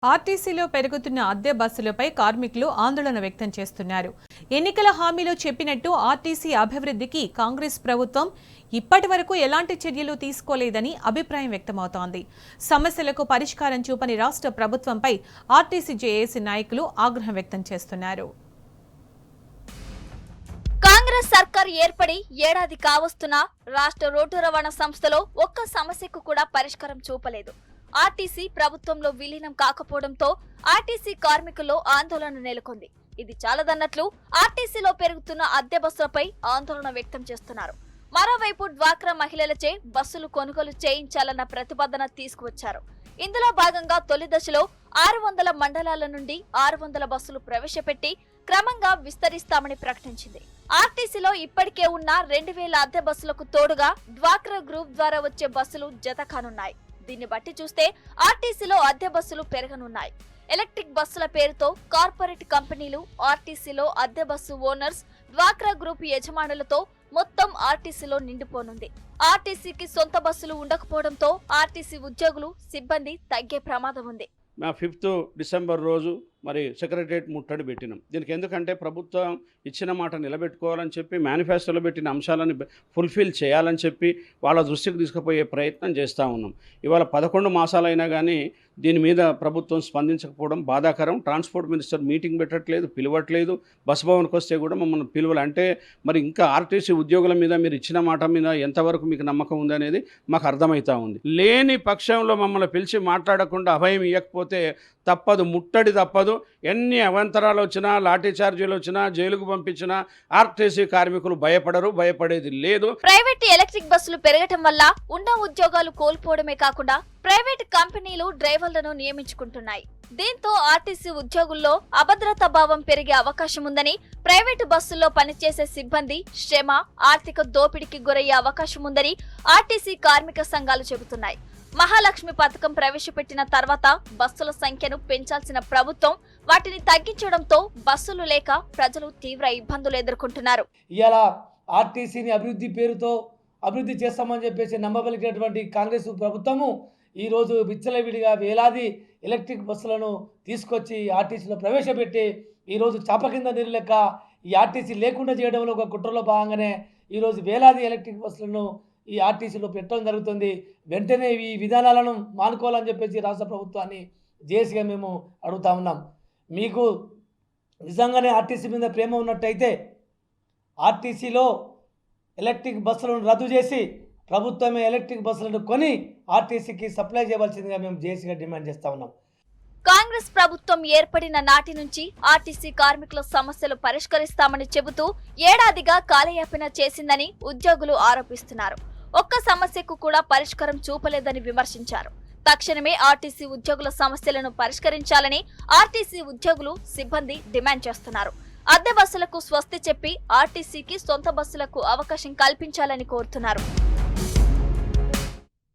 ఆర్టీసీలో పెరుగుతున్న అద్దె బస్సులపై కార్మికులు ఆందోళన వ్యక్తం చేస్తున్నారు. ఎన్నికల హామీలో చెప్పినట్టు ఆర్టీసీ అభివృద్ధికి కాంగ్రెస్ ప్రభుత్వం ఇప్పటివరకు ఎలాంటి చర్యలు తీసుకోలేదని అభిప్రాయం వ్యక్తమవుతోంది. సమస్యలకు పరిష్కారం చూపని రాష్ట్ర ప్రభుత్వంపై ఆర్టీసీ జేఏసీ నాయకులు ఆగ్రహం వ్యక్తం చేస్తున్నారు. కాంగ్రెస్ సర్కార్ ఏర్పడి ఏడాది కావస్తున్నా రాష్ట్ర రోడ్డు రవాణా సంస్థలో ఒక్క సమస్యకు కూడా పరిష్కారం చూపలేదు. ఆర్టీసీ ప్రభుత్వంలో విలీనం కాకపోవడంతో ఆర్టీసీ కార్మికుల్లో ఆందోళన నెలకొంది. ఇది చాలదన్నట్లు ఆర్టీసీలో పెరుగుతున్న అద్దె బస్సులపై ఆందోళన వ్యక్తం చేస్తున్నారు. మరోవైపు డ్వాక్రా మహిళలచే బస్సులు కొనుగోలు చేయించాలన్న ప్రతిపాదన తీసుకువచ్చారు. ఇందులో భాగంగా తొలి దశలో 600 మండలాల నుండి 600 బస్సులు ప్రవేశపెట్టి క్రమంగా విస్తరిస్తామని ప్రకటించింది. ఆర్టీసీలో ఇప్పటికే ఉన్న 2000 అద్దె బస్సులకు తోడుగా డ్వాక్రా గ్రూప్ ద్వారా వచ్చే బస్సులు జత కానున్నాయి. దీన్ని బట్టి చూస్తే ఆర్టీసీలో అద్దె బస్సులు పెరగనున్నాయి. ఎలక్ట్రిక్ బస్సుల పేరుతో కార్పొరేట్ కంపెనీలు, ఆర్టీసీలో అద్దె బస్సు ఓనర్స్, డ్వాక్రా గ్రూప్ యజమానులతో మొత్తం ఆర్టీసీలో నిండిపోనుంది. ఆర్టీసీకి సొంత బస్సులు ఉండకపోవడంతో ఆర్టీసీ ఉద్యోగులు, సిబ్బంది తగ్గే ప్రమాదం ఉంది. 5 డిసెంబర్ రోజు మరి సెక్రటరియట్ ముట్టడి పెట్టినాం. దీనికి ఎందుకంటే ప్రభుత్వం ఇచ్చిన మాట నిలబెట్టుకోవాలని చెప్పి మేనిఫెస్టోలో పెట్టిన అంశాలను ఫుల్ఫిల్ చేయాలని చెప్పి వాళ్ళ దృష్టికి తీసుకుపోయే ప్రయత్నం చేస్తూ ఉన్నాం. ఇవాళ 11 మాసాలైనా కానీ దీని మీద ప్రభుత్వం స్పందించకపోవడం బాధాకరం. ట్రాన్స్పోర్ట్ మినిస్టర్ మీటింగ్ పెట్టట్లేదు, పిలవట్లేదు. బస్ భవన్కి వస్తే కూడా మమ్మల్ని పిలువలు. అంటే మరి ఇంకా ఆర్టీసీ ఉద్యోగుల మీద మీరు ఇచ్చిన మాట మీద ఎంతవరకు మీకు నమ్మకం ఉందనేది మాకు అర్థమవుతూ ఉంది. లేని పక్షంలో మమ్మల్ని పిలిచి మాట్లాడకుండా అభయం ఇవ్వకపోతే తప్పదు, ముట్టడి తప్పదు. ఎన్ని అవంతరాలు వచ్చినా, లాఠీ చార్జీలు వచ్చినా, జైలుకు పంపించినా ఆర్టీసీ కార్మికులు భయపడరు, భయపడేది లేదు. ప్రైవేట్ ఎలక్ట్రిక్ బస్సులు పెరగటం వల్ల ఉన్న ఉద్యోగాలు కోల్పోవడమే కాకుండా ప్రైవేట్ కంపెనీలు డ్రైవర్లను నియమించుకుంటున్నాయి. దీంతో ఆర్టీసీ ఉద్యోగుల్లో అభద్రతా భావం పెరిగే అవకాశం ఉందని, ప్రైవేటు బస్సుల్లో పనిచేసే సిబ్బంది శ్రమ, ఆర్థిక దోపిడీకి గురయ్యే అవకాశం ఉందని ఆర్టీసీ కార్మిక సంఘాలు చెబుతున్నాయి. మహాలక్ష్మి పథకం ప్రవేశపెట్టిన తర్వాత బస్సుల సంఖ్యను పెంచాల్సిన ప్రభుత్వం వాటిని తగ్గించడంతో బస్సులు లేక ప్రజలు తీవ్ర ఇబ్బందులు ఎదుర్కొంటున్నారు. ఇలా ఆర్టీసీని అభివృద్ధి పేరుతో అభివృద్ధి చేస్తామని చెప్పేసి నమ్మబలిగినటువంటి కాంగ్రెస్ ప్రభుత్వము ఈరోజు విచ్చలవిడిగా వేలాది ఎలక్ట్రిక్ బస్సులను తీసుకొచ్చి ఆర్టీసీలో ప్రవేశపెట్టి ఈరోజు చాప కింద నీరు లెక్క ఈ ఆర్టీసీ లేకుండా చేయడంలో ఒక కుట్రలో భాగంగానే ఈరోజు వేలాది ఎలక్ట్రిక్ బస్సులను ఈ ఆర్టీసీలో పెట్టడం జరుగుతుంది. వెంటనే ఈ విధానాలను మానుకోవాలని చెప్పేసి రాష్ట్ర ప్రభుత్వాన్ని జేఏసీగా మేము అడుగుతా ఉన్నాం. మీకు నిజంగానే ఆర్టీసీ మీద ప్రేమ ఉన్నట్టయితే ఆర్టీసీలో ఎలక్ట్రిక్ బస్సులను రద్దు చేసి ప్రభుత్వమే ఎలక్ట్రిక్ బస్సులను కొని ఆర్టీసీకి సప్లై చేయవలసిందిగా మేము జేఏసీగా డిమాండ్ చేస్తూ ఉన్నాం. కాంగ్రెస్ ప్రభుత్వం ఏర్పడిన నాటి నుంచి ఆర్టీసీ కార్మికుల సమస్యలు పరిష్కరిస్తామని చెబుతూ ఏడాదిగా కాలయాపన చేసిందని ఉద్యోగులు ఆరోపిస్తున్నారు. ఒక్క సమస్యకు కూడా పరిష్కారం చూపలేదని విమర్శించారు. తక్షణమే ఆర్టీసీ ఉద్యోగుల సమస్యలను పరిష్కరించాలని ఆర్టీసీ ఉద్యోగులు, సిబ్బంది డిమాండ్ చేస్తున్నారు. అద్దె బస్సులకు స్వస్తి చెప్పి ఆర్టీసీకి సొంత బస్సులకు అవకాశం కల్పించాలని కోరుతున్నారు.